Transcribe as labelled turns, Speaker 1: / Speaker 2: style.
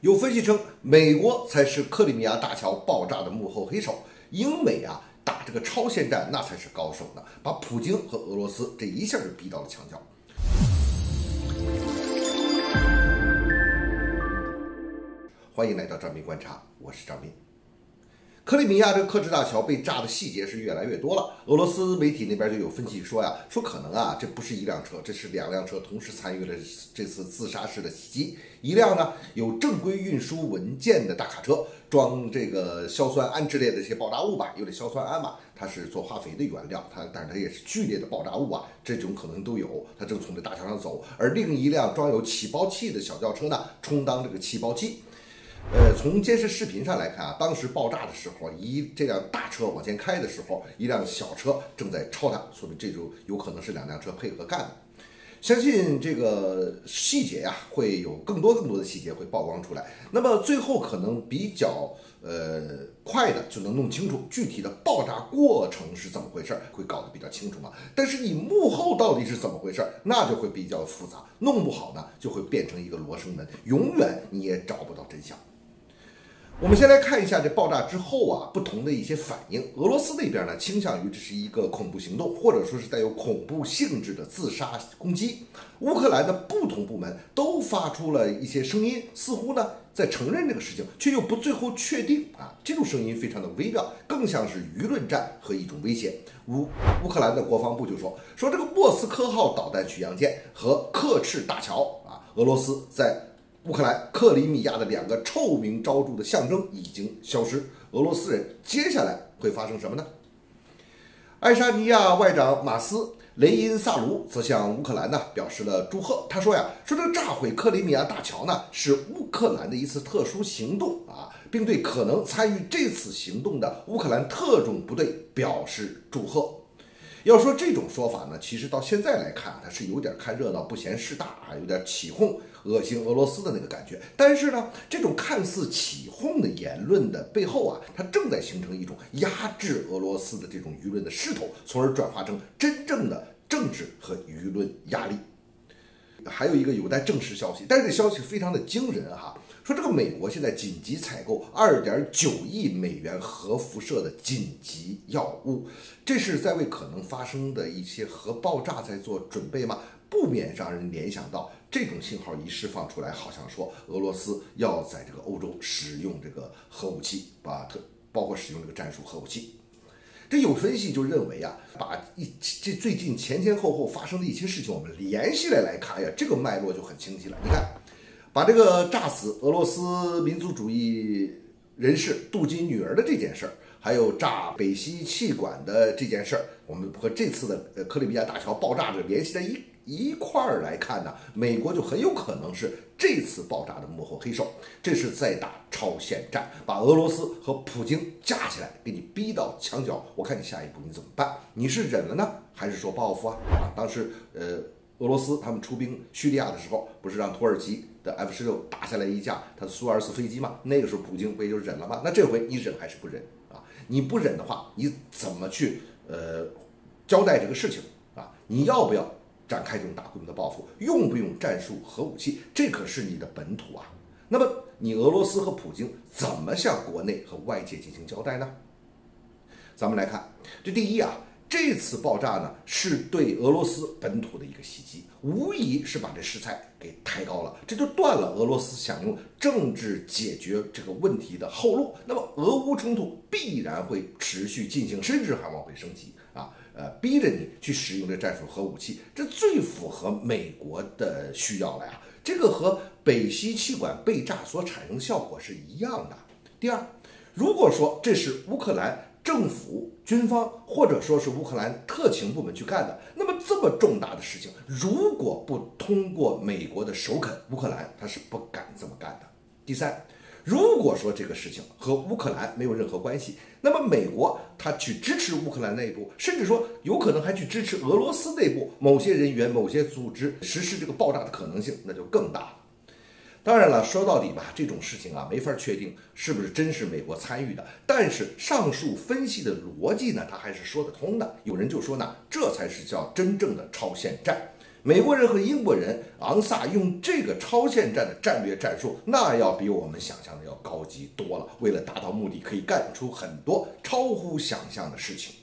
Speaker 1: 有分析称，美国才是克里米亚大桥爆炸的幕后黑手，英美打这个超限战那才是高手呢，把普京和俄罗斯这一下就逼到了墙角。欢迎来到张斌观察，我是张斌。克里米亚这个克制大桥被炸的细节是越来越多了。俄罗斯媒体那边就有分析说说可能这不是一辆车，这是2辆车同时参与了这次自杀式的袭击。一辆呢有正规运输文件的大卡车，装这个硝酸铵之类的这些爆炸物吧，有点硝酸铵嘛，它是做化肥的原料，但是它也是剧烈的爆炸物这种可能都有。它正从这大桥上走，而另一辆装有起爆器的小轿车呢，充当这个起爆器。从监视视频上来看当时爆炸的时候，这辆大车往前开的时候，一辆小车正在超它，说明这就有可能是2辆车配合干的。相信这个细节会有更多的细节会曝光出来。那么最后可能比较快的就能弄清楚具体的爆炸过程是怎么回事，会搞得比较清楚嘛。但是你幕后到底是怎么回事，那就会比较复杂，弄不好呢就会变成一个罗生门，永远你也找不到真相。我们先来看一下这爆炸之后不同的一些反应。俄罗斯那边呢倾向于这是一个恐怖行动，或者说是带有恐怖性质的自杀攻击。乌克兰的不同部门都发出了一些声音，似乎呢在承认这个事情，却又不最后确定这种声音非常的微妙，更像是舆论战和一种威胁。乌克兰的国防部就说这个莫斯科号导弹巡洋舰和克赤大桥俄罗斯在乌克兰克里米亚的2个臭名昭著的象征已经消失，俄罗斯人接下来会发生什么呢？爱沙尼亚外长马斯雷因萨卢则向乌克兰表示了祝贺。他说这个炸毁克里米亚大桥是乌克兰的一次特殊行动并对可能参与这次行动的乌克兰特种部队表示祝贺。要说这种说法呢，其实到现在来看，它是有点看热闹不嫌事大有点起哄恶心俄罗斯的那个感觉。但是呢，这种看似起哄的言论的背后它正在形成一种压制俄罗斯的这种舆论的势头，从而转化成真正的政治和舆论压力。还有一个有待证实消息，但是这消息非常的惊人说这个美国现在紧急采购2.9亿美元核辐射的紧急药物，这是在为可能发生的一些核爆炸在做准备吗？不免让人联想到这种信号一释放出来，好像说俄罗斯要在这个欧洲使用这个核武器，包括使用这个战术核武器。这有分析就认为把这最近前后发生的一些事情我们联系来看这个脉络就很清晰了。你看，把这个炸死俄罗斯民族主义人士杜金女儿的这件事儿，还有炸北溪气管的这件事儿，我们和这次的克里米亚大桥爆炸联系在一块儿来看呢，美国就很有可能是这次爆炸的幕后黑手。这是在打超限战，把俄罗斯和普京架起来，给你逼到墙角。我看你下一步你怎么办？你是忍了呢，还是说报复当时俄罗斯他们出兵叙利亚的时候，不是让土耳其的 F-16打下来一架他的苏24飞机吗？那个时候普京不也就忍了吗？那这回你忍还是不忍你不忍的话，你怎么去交代这个事情你要不要展开这种大规模的报复？用不用战术核武器？这可是你的本土那么你俄罗斯和普京怎么向国内和外界进行交代呢？咱们来看，这第一这次爆炸呢是对俄罗斯本土的一个袭击，无疑是把这事态给抬高了，这就断了俄罗斯想用政治解决这个问题的后路。那么俄乌冲突必然会持续进行，甚至还往回升级逼着你去使用这战术核武器，这最符合美国的需要了这个和北溪气管被炸所产生的效果是一样的。第二，如果说这是乌克兰政府、军方或者说是乌克兰特勤部门去干的，那么这么重大的事情，如果不通过美国的首肯，乌克兰他是不敢这么干的。第三，如果说这个事情和乌克兰没有任何关系，那么美国他去支持乌克兰内部，甚至说有可能还去支持俄罗斯内部某些人员、某些组织实施这个爆炸的可能性，那就更大了。当然了，说到底吧，这种事情没法确定是不是真是美国参与的，但是上述分析的逻辑呢，它还是说得通的。有人就说呢，这才是叫真正的超限战。美国人和英国人昂萨用这个超限战的战略战术，那要比我们想象的要高级多了。为了达到目的，可以干出很多超乎想象的事情。